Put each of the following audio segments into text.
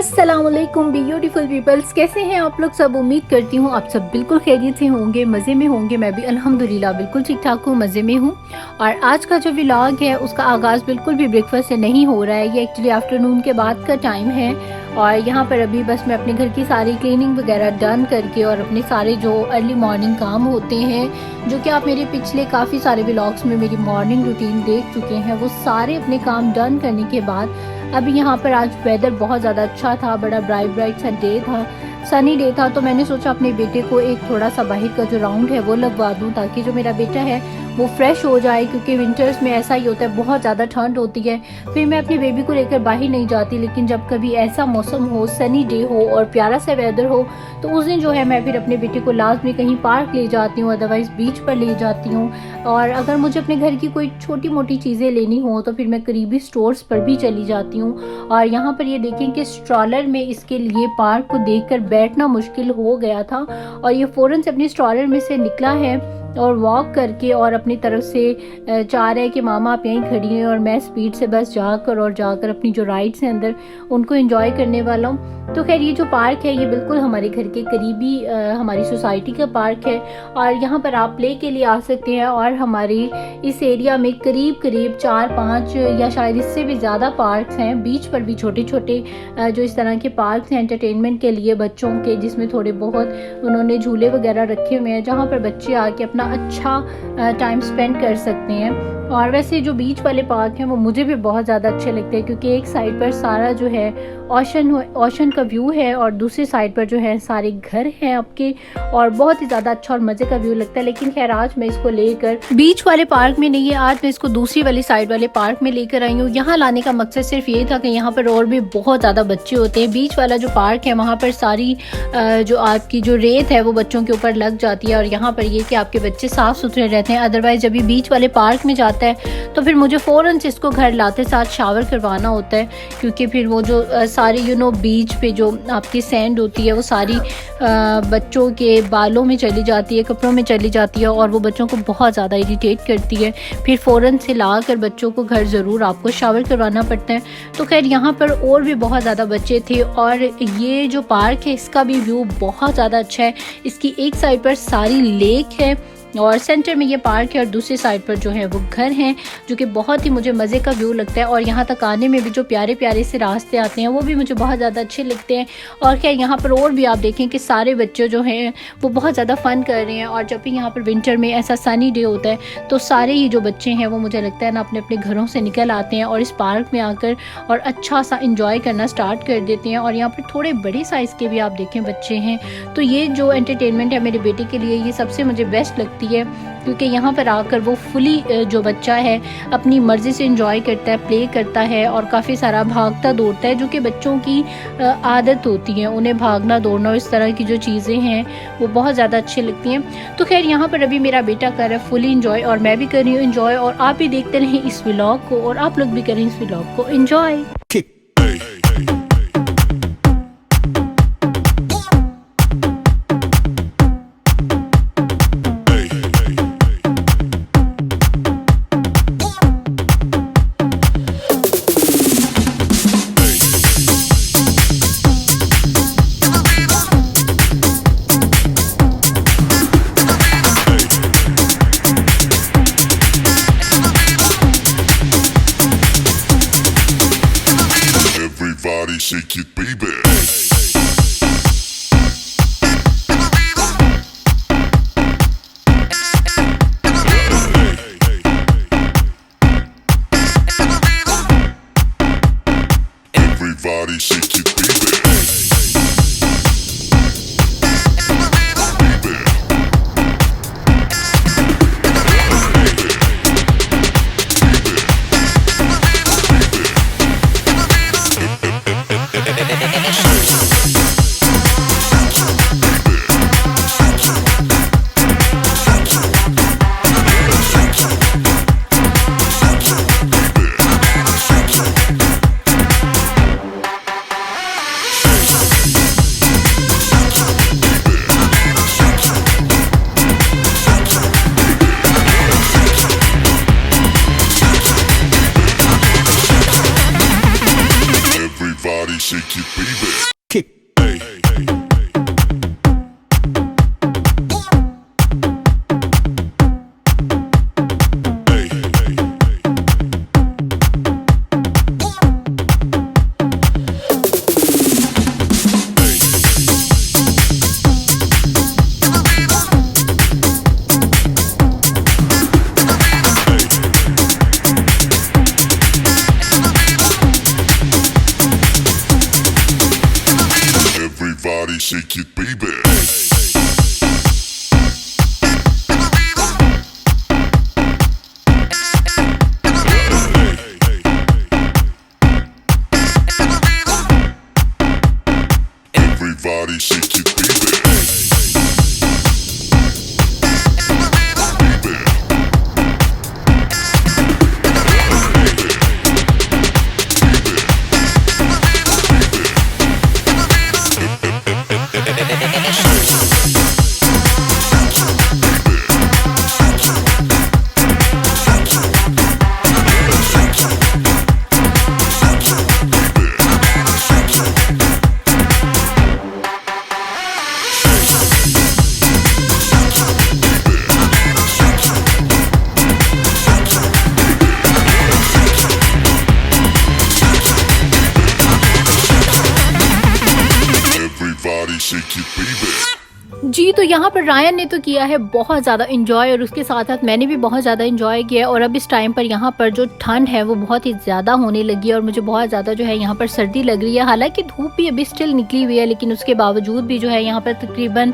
अस्सलामुअलैकुम beautiful peoples, कैसे हैं आप लोग सब। उम्मीद करती हूँ आप सब बिल्कुल खैरियत से होंगे, मज़े में होंगे। मैं भी अल्हम्दुलिल्लाह बिल्कुल ठीक ठाक हूँ, मज़े में हूँ। और आज का जो व्लॉग है उसका आगाज़ बिल्कुल भी ब्रेकफास्ट से नहीं हो रहा है। ये एक्चुअली आफ्टरनून के बाद का टाइम है और यहाँ पर अभी बस मैं अपने घर की सारी क्लीनिंग वगैरह डन करके और अपने सारे जो अर्ली मॉर्निंग काम होते हैं, जो कि आप मेरे पिछले काफ़ी सारे व्लॉग्स में मेरी मॉर्निंग रूटीन देख चुके हैं, वो सारे अपने काम डन करने के बाद अभी यहाँ पर आज वेदर बहुत ज़्यादा अच्छा था, बड़ा ब्राइट सा डे था, सनी डे था। तो मैंने सोचा अपने बेटे को एक थोड़ा सा बाहर का जो राउंड है वो लगवा दूँ ताकि जो मेरा बेटा है वो फ्रेश हो जाए, क्योंकि विंटर्स में ऐसा ही होता है, बहुत ज़्यादा ठंड होती है। फिर मैं अपनी बेबी को लेकर बाहर नहीं जाती, लेकिन जब कभी ऐसा मौसम हो, सनी डे हो और प्यारा सा वेदर हो, तो उस दिन जो है मैं फिर अपने बेटे को लाजमी कहीं पार्क ले जाती हूँ, अदरवाइज़ बीच पर ले जाती हूँ। और अगर मुझे अपने घर की कोई छोटी मोटी चीज़ें लेनी हो तो फिर मैं करीबी स्टोर्स पर भी चली जाती हूँ। और यहाँ पर ये देखें कि स्ट्रॉलर में इसके लिए पार्क को देखकर बैठना मुश्किल हो गया था और ये फ़ौरन से अपनी स्ट्रॉलर में से निकला है और वॉक करके और अपनी तरफ से चाह रहा है कि मामा आप यहीं खड़ी हैं और मैं स्पीड से बस जाकर अपनी जो राइड्स हैं अंदर उनको एंजॉय करने वाला हूँ। तो खैर ये जो पार्क है ये बिल्कुल हमारे घर के करीबी हमारी सोसाइटी का पार्क है और यहाँ पर आप प्ले के लिए आ सकते हैं। और हमारे इस एरिया में करीब 4-5 या शायद इससे भी ज़्यादा पार्क्स हैं, बीच पर भी छोटे छोटे जो इस तरह के पार्क्स हैं एंटरटेनमेंट के लिए बच्चों के, जिसमें थोड़े बहुत उन्होंने झूले वगैरह रखे हुए हैं जहाँ पर बच्चे आके अपना अच्छा टाइम स्पेंड कर सकते हैं। और वैसे जो बीच वाले पार्क हैं वो मुझे भी बहुत ज़्यादा अच्छे लगते हैं, क्योंकि एक साइड पर सारा जो है ओशन का व्यू है और दूसरी साइड पर जो है सारे घर हैं आपके, और बहुत ही ज़्यादा अच्छा और मज़े का व्यू लगता है। लेकिन खैर आज मैं इसको लेकर बीच वाले पार्क में नहीं है, आज मैं इसको दूसरी वाली साइड वाले पार्क में लेकर आई हूँ। यहाँ लाने का मकसद सिर्फ ये था कि यहाँ पर और भी बहुत ज़्यादा बच्चे होते हैं। बीच वाला जो पार्क है वहाँ पर सारी जो आपकी जो रेत है वो बच्चों के ऊपर लग जाती है और यहाँ पर ये कि आपके बच्चे साफ़ सुथरे रहते हैं। अदरवाइज़ जब भी बीच वाले पार्क में जाता है तो फिर मुझे फ़ौरन से इसको घर लाते साथ शावर करवाना होता है, क्योंकि फिर वो जो सारी बीच पे जो आपकी सैंड होती है वो सारी बच्चों के बालों में चली जाती है, कपड़ों में चली जाती है और वो बच्चों को बहुत ज़्यादा इरिटेट करती है। फिर फ़ौरन से ला कर बच्चों को घर ज़रूर आपको शावर करवाना पड़ता है। तो खैर यहाँ पर और भी बहुत ज़्यादा बच्चे थे और ये जो पार्क है इसका भी व्यू बहुत ज़्यादा अच्छा है। इसकी एक साइड पर सारी लेक है और सेंटर में ये पार्क है और दूसरी साइड पर जो है वो घर हैं, जो कि बहुत ही मुझे मज़े का व्यू लगता है। और यहाँ तक आने में भी जो प्यारे प्यारे से रास्ते आते हैं वो भी मुझे बहुत ज़्यादा अच्छे लगते हैं। और क्या यहाँ पर और भी आप देखें कि सारे बच्चे जो हैं वो बहुत ज़्यादा फ़न कर रहे हैं। और जब भी यहाँ पर विंटर में ऐसा सनी डे होता है तो सारे ही जो बच्चे हैं वो मुझे लगता है ना अपने अपने घरों से निकल आते हैं और इस पार्क में आकर और अच्छा सा इंजॉय करना स्टार्ट कर देते हैं। और यहाँ पर थोड़े बड़े साइज़ के भी आप देखें बच्चे हैं। तो ये जो एंटरटेनमेंट है मेरे बेटे के लिए ये सबसे मुझे बेस्ट लगती है, क्योंकि यहाँ पर आकर वो फुली जो बच्चा है अपनी मर्ज़ी से एंजॉय करता है, प्ले करता है और काफ़ी सारा भागता दौड़ता है, जो कि बच्चों की आदत होती है, उन्हें भागना दौड़ना और इस तरह की जो चीज़ें हैं वो बहुत ज़्यादा अच्छी लगती हैं। तो खैर यहाँ पर अभी मेरा बेटा कर रहा है फुली एंजॉय और मैं भी कर रही हूँ एंजॉय, और आप भी देखते रहें इस व्लॉग को और आप लोग भी करें इस व्लॉग को enjoy. Everybody shake it, baby. Everybody shake it, baby. Everybody shake it, baby. जी, तो यहाँ पर रायन ने तो किया है बहुत ज़्यादा इंजॉय और उसके साथ साथ मैंने भी बहुत ज़्यादा इंजॉय किया। और अब इस टाइम पर यहाँ पर जो ठंड है वो बहुत ही ज़्यादा होने लगी है और मुझे बहुत ज़्यादा जो है यहाँ पर सर्दी लग रही है। हालांकि धूप भी अभी स्टिल निकली हुई है, लेकिन उसके बावजूद भी जो है यहाँ पर तकरीबन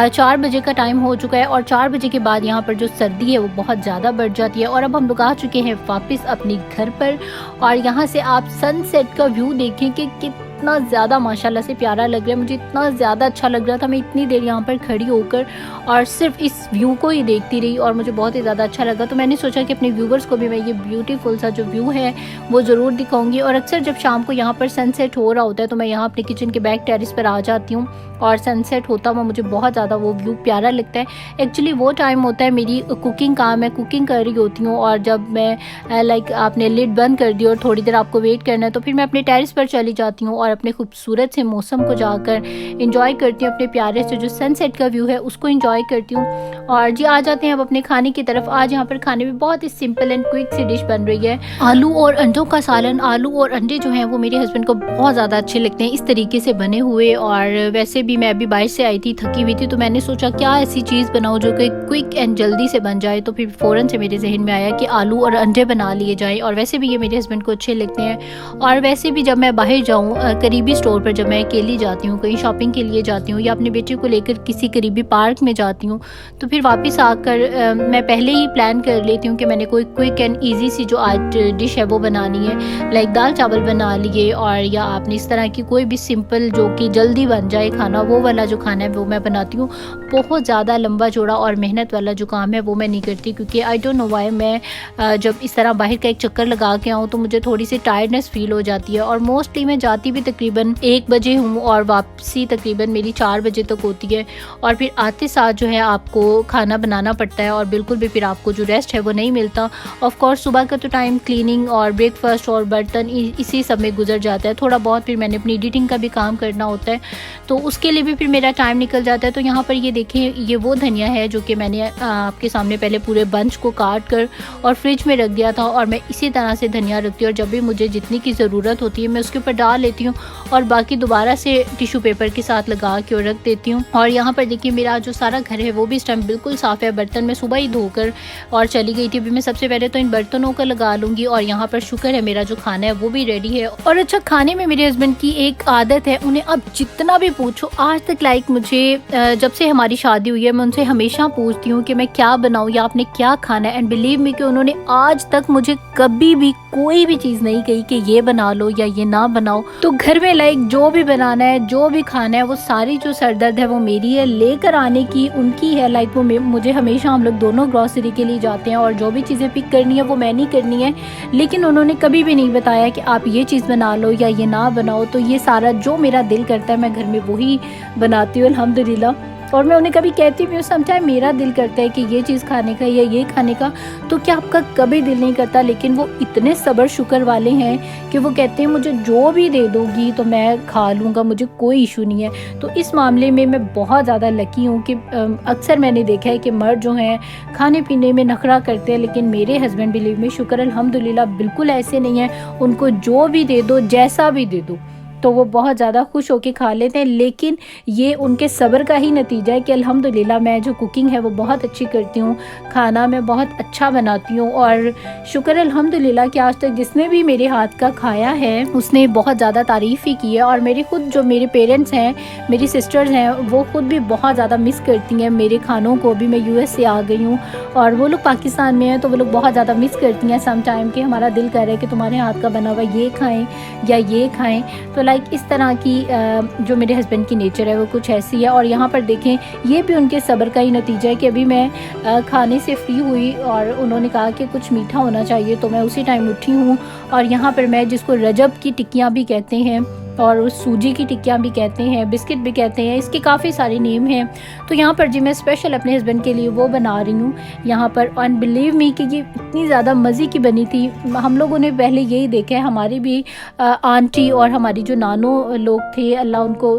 4 बजे का टाइम हो चुका है और 4 बजे के बाद यहाँ पर जो सर्दी है वो बहुत ज़्यादा बढ़ जाती है। और अब हम लोग आ चुके हैं वापस अपने घर पर और यहाँ से आप सनसेट का व्यू देखें कि इतना ज़्यादा माशाल्लाह से प्यारा लग रहा है। मुझे इतना ज़्यादा अच्छा लग रहा था, मैं इतनी देर यहाँ पर खड़ी होकर और सिर्फ इस व्यू को ही देखती रही और मुझे बहुत ही ज़्यादा अच्छा लगा। तो मैंने सोचा कि अपने व्यूवर्स को भी मैं ये ब्यूटीफुल सा जो व्यू है वो ज़रूर दिखाऊंगी। और अक्सर जब शाम को यहाँ पर सनसेट हो रहा होता है तो मैं यहाँ अपने किचन के बैक टेरेस पर आ जाती हूँ और सनसेट होता हुआ मुझे बहुत ज़्यादा वो व्यू प्यारा लगता है। एक्चुअली वो टाइम होता है मेरी कुकिंग का, मैं कुकिंग कर रही होती हूँ और जब मैं लाइक आपने लिड बंद कर दी और थोड़ी देर आपको वेट करना है तो फिर मैं अपने टेरेस पर चली जाती हूँ और अपने खूबसूरत से मौसम को जाकर इंजॉय करती हूँ। अपने प्यारे से जो सनसेट का व्यू है उसको इंजॉय करती हूँ। और जी आ जाते हैं अब अपने खाने की तरफ। आज यहाँ पर खाने में बहुत ही सिंपल एंड क्विक सी डिश बन रही है, आलू और अंडों का सालन। आलू और अंडे जो हैं वो मेरे हस्बैंड को बहुत ज़्यादा अच्छे लगते हैं इस तरीके से बने हुए। और वैसे भी मैं अभी बाहर से आई थी, थकी हुई थी, तो मैंने सोचा क्या ऐसी चीज़ बनाऊँ जो कि क्विक एंड जल्दी से बन जाए। तो फिर फ़ौरन से मेरे जहन में आया कि आलू और अंडे बना लिए जाएँ। और वैसे भी ये मेरे हस्बैंड को अच्छे लगते हैं। और वैसे भी जब मैं बाहर जाऊँ करीबी स्टोर पर, जब मैं अकेली जाती हूँ, कहीं शॉपिंग के लिए जाती हूँ या अपने बेटे को लेकर किसी करीबी पार्क में जाती हूँ, तो फिर वापस आकर मैं पहले ही प्लान कर लेती हूँ कि मैंने कोई क्विक एंड ईजी सी जो आज डिश है वो बनानी है। लाइक दाल चावल बना लिए और या आपने इस तरह की कोई भी सिंपल जो कि जल्दी बन जाए खाना, वो वाला जो खाना है वो मैं बनाती हूँ। बहुत ज़्यादा लंबा चौड़ा और मेहनत वाला जो काम है वो मैं नहीं करती, क्योंकि आई डोंट नो व्हाई मैं जब इस तरह बाहर का एक चक्कर लगा के आऊँ तो मुझे थोड़ी सी टायर्डनेस फील हो जाती है। और मोस्टली मैं जाती भी तकरीबन 1 बजे हूँ और वापसी तकरीबन मेरी 4 बजे तक होती है। और फिर आते साथ जो है आपको खाना बनाना पड़ता है और बिल्कुल भी फिर आपको जो रेस्ट है वो नहीं मिलता। ऑफ कोर्स सुबह का तो टाइम क्लीनिंग और ब्रेकफास्ट और बर्तन इसी सब में गुजर जाता है। थोड़ा बहुत फिर मैंने अपनी एडिटिंग का भी काम करना होता है, तो उसके लिए भी फिर मेरा टाइम निकल जाता है। तो यहाँ पर ये देखें, ये वो धनिया है जो कि मैंने आपके सामने पहले पूरे बंच को काट कर और फ्रिज में रख दिया था। और मैं इसी तरह से धनिया रखती हूँ और जब भी मुझे जितनी की ज़रूरत होती है मैं उसके ऊपर डाल लेती हूँ और बाकी दोबारा से टिश्यू पेपर के साथ लगा के और रख देती हूँ। और यहाँ पर देखिए मेरा जो सारा घर है वो भी इस टाइम बिल्कुल साफ़ है। बर्तन मैं सुबह ही धोकर और चली गई थी। अभी मैं सबसे पहले तो इन बर्तनों का लगा लूँगी। और यहाँ पर शुक्र है मेरा जो खाना है वो भी रेडी है। और अच्छा, खाने में मेरे हस्बैंड की एक आदत है, उन्हें अब जितना भी पूछो आज तक, लाइक मुझे जब से हमारी शादी हुई है मैं उनसे हमेशा पूछती हूँ कि मैं क्या बनाऊँ या आपने क्या खाना है, एंड बिलीव मी कि उन्होंने आज तक मुझे कभी भी कोई भी चीज़ नहीं कही कि ये बना लो या ये ना बनाओ। तो घर में लाइक जो भी बनाना है, जो भी खाना है, वो सारी जो सरदर्द है वो मेरी है, लेकर आने की उनकी है। लाइक वो मुझे हमेशा, हम लोग दोनों ग्रॉसरी के लिए जाते हैं और जो भी चीज़ें पिक करनी है वो मैंने करनी है, लेकिन उन्होंने कभी भी नहीं बताया कि आप ये चीज़ बना लो या ये ना बनाओ। तो ये सारा जो मेरा दिल करता है मैं घर में वही बनाती हूँ अल्हम्दुलिल्लाह। और मैं उन्हें कभी कहती भी हूँ समटाइम मेरा दिल करता है कि ये चीज़ खाने का या ये खाने का, तो क्या आपका कभी दिल नहीं करता? लेकिन वो इतने सब्र शुक्र वाले हैं कि वो कहते हैं मुझे जो भी दे दोगी तो मैं खा लूँगा, मुझे कोई इशू नहीं है। तो इस मामले में मैं बहुत ज़्यादा लकी हूँ कि अक्सर मैंने देखा है कि मर्द जो हैं खाने पीने में नखरा करते हैं, लेकिन मेरे हस्बैंड बिलीव में शुक्र अल्हम्दुलिल्लाह बिल्कुल ऐसे नहीं है। उनको जो भी दे दो, जैसा भी दे दो, तो वो बहुत ज़्यादा खुश होकर खा लेते हैं। लेकिन ये उनके सब्र का ही नतीजा है कि अल्हम्दुलिल्लाह मैं जो कुकिंग है वो बहुत अच्छी करती हूँ, खाना मैं बहुत अच्छा बनाती हूँ। और शुक्र अल्हम्दुलिल्लाह कि आज तक जिसने भी मेरे हाथ का खाया है उसने बहुत ज़्यादा तारीफ़ ही की है। और मेरे खुद जो मेरे पेरेंट्स हैं, मेरी सिस्टर्स हैं, वो खुद भी बहुत ज़्यादा मिस करती हैं मेरे खानों को। अभी मैं यूएस से आ गई हूँ और वो लोग पाकिस्तान में हैं, तो वो लोग बहुत ज़्यादा मिस करती हैं सम टाइम कि हमारा दिल कर रहा है कि तुम्हारे हाथ का बना हुआ ये खाएँ या ये खाएँ। तो इस तरह की जो मेरे हस्बैंड की नेचर है वो कुछ ऐसी है। और यहाँ पर देखें, ये भी उनके सब्र का ही नतीजा है कि अभी मैं खाने से फ्री हुई और उन्होंने कहा कि कुछ मीठा होना चाहिए, तो मैं उसी टाइम उठी हूँ। और यहाँ पर मैं, जिसको रजब की टिक्कियाँ भी कहते हैं और उस सूजी की टिक्कियाँ भी कहते हैं, बिस्किट भी कहते हैं, इसके काफ़ी सारे नेम हैं। तो यहाँ पर जी मैं स्पेशल अपने हस्बैंड के लिए वो बना रही हूँ यहाँ पर। एंड बिलीव मी कि ये इतनी ज़्यादा मज़े की बनी थी। हम लोगों ने पहले यही देखा है, हमारी भी आंटी और हमारी जो नानो लोग थे, अल्लाह उनको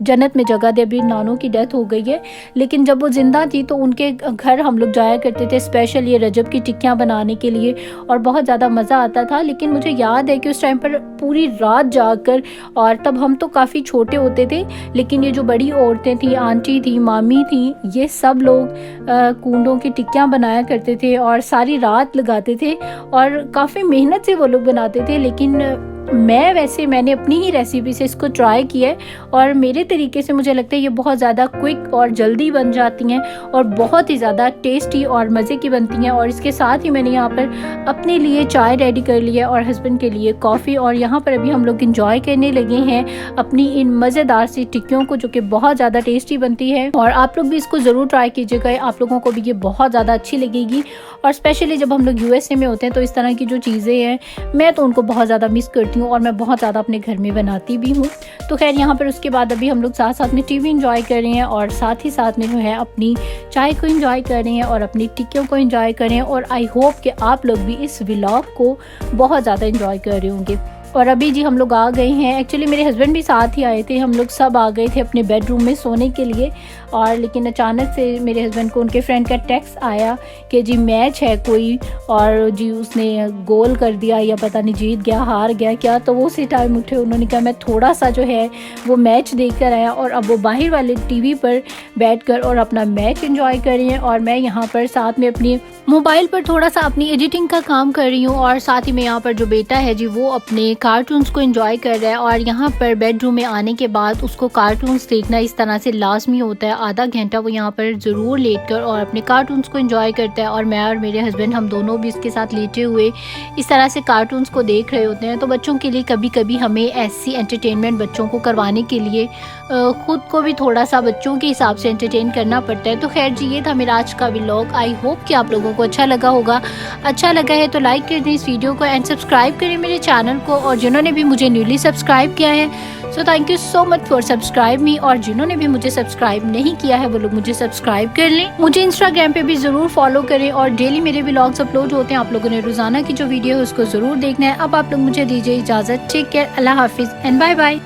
जन्नत में जगह दे। अभी नानों की डेथ हो गई है, लेकिन जब वो ज़िंदा थी तो उनके घर हम लोग जाया करते थे स्पेशल ये रजब की टिक्कियाँ बनाने के लिए, और बहुत ज़्यादा मज़ा आता था। लेकिन मुझे याद है कि उस टाइम पर पूरी रात जाकर, और तब हम तो काफ़ी छोटे होते थे, लेकिन ये जो बड़ी औरतें थी, आंटी थी, मामी थी, ये सब लोग कूंडों की टिक्कियाँ बनाया करते थे और सारी रात लगाते थे और काफ़ी मेहनत से वो लोग बनाते थे। लेकिन मैंने अपनी ही रेसिपी से इसको ट्राई किया है, और मेरे तरीके से मुझे लगता है ये बहुत ज़्यादा क्विक और जल्दी बन जाती हैं और बहुत ही ज़्यादा टेस्टी और मज़े की बनती हैं। और इसके साथ ही मैंने यहाँ पर अपने लिए चाय रेडी कर लिया और हस्बैंड के लिए कॉफ़ी, और यहाँ पर अभी हम लोग इंजॉय करने लगे हैं अपनी इन मज़ेदार सी टिक्कियों को, जो कि बहुत ज़्यादा टेस्टी बनती है। और आप लोग भी इसको ज़रूर ट्राई कीजिएगा, आप लोगों को भी ये बहुत ज़्यादा अच्छी लगेगी। और स्पेशली जब हम लोग USA में होते हैं तो इस तरह की जो चीज़ें हैं मैं तो उनको बहुत ज़्यादा मिस करती हूँ, और मैं बहुत ज़्यादा अपने घर में बनाती भी हूँ। तो खैर यहाँ पर उसके बाद अभी हम लोग साथ साथ में टीवी एंजॉय कर रहे हैं, और साथ ही साथ में जो है अपनी चाय को एंजॉय कर रहे हैं और अपनी टिक्कियों को एंजॉय कर रहे हैं। और आई होप कि आप लोग भी इस व्लॉग को बहुत ज़्यादा एंजॉय कर रहे होंगे। और अभी जी हम लोग आ गए हैं, एक्चुअली मेरे हस्बैंड भी साथ ही आए थे, हम लोग सब आ गए थे अपने बेडरूम में सोने के लिए। और लेकिन अचानक से मेरे हस्बैंड को उनके फ्रेंड का टेक्स्ट आया कि जी मैच है कोई, और जी उसने गोल कर दिया या पता नहीं जीत गया हार गया क्या। तो वो उसी टाइम उठे, उन्होंने कहा मैं थोड़ा सा जो है वो मैच देख कर आया, और अब वो बाहर वाले टीवी पर बैठकर और अपना मैच एंजॉय कर रही हैं, और मैं यहाँ पर साथ में अपनी मोबाइल पर थोड़ा सा अपनी एडिटिंग का काम कर रही हूँ। और साथ ही में यहाँ पर जो बेटा है जी वो अपने कार्टून्स को एंजॉय कर रहा है, और यहाँ पर बेडरूम में आने के बाद उसको कार्टून्स देखना इस तरह से लाजमी होता है। आधा घंटा वो यहाँ पर ज़रूर लेटकर और अपने कार्टून्स को एंजॉय करता है, और मैं और मेरे हस्बैंड हम दोनों भी इसके साथ लेटे हुए इस तरह से कार्टून्स को देख रहे होते हैं। तो बच्चों के लिए कभी कभी हमें ऐसी एंटरटेनमेंट बच्चों को करवाने के लिए ख़ुद को भी थोड़ा सा बच्चों के हिसाब से एंटरटेन करना पड़ता है। तो खैर जी ये था मेरा आज का व्लॉग। आई होप कि आप लोगों को अच्छा लगा होगा। अच्छा लगा है तो लाइक कर दें इस वीडियो को एंड सब्सक्राइब करें मेरे चैनल को, और जिन्होंने भी मुझे न्यूली सब्सक्राइब किया है so thank you so much for subscribe मी, और जिन्होंने भी मुझे सब्सक्राइब नहीं किया है वो लोग मुझे सब्सक्राइब कर लें। मुझे इंस्टाग्राम पे भी ज़रूर फॉलो करें, और डेली मेरे व्लॉग्स अपलोड होते हैं, आप लोगों ने रोज़ाना की जो वीडियो है उसको ज़रूर देखना है। अब आप लोग मुझे दीजिए इजाज़त, टेक केयर, अल्लाह हाफिज़ एंड बाय बाय।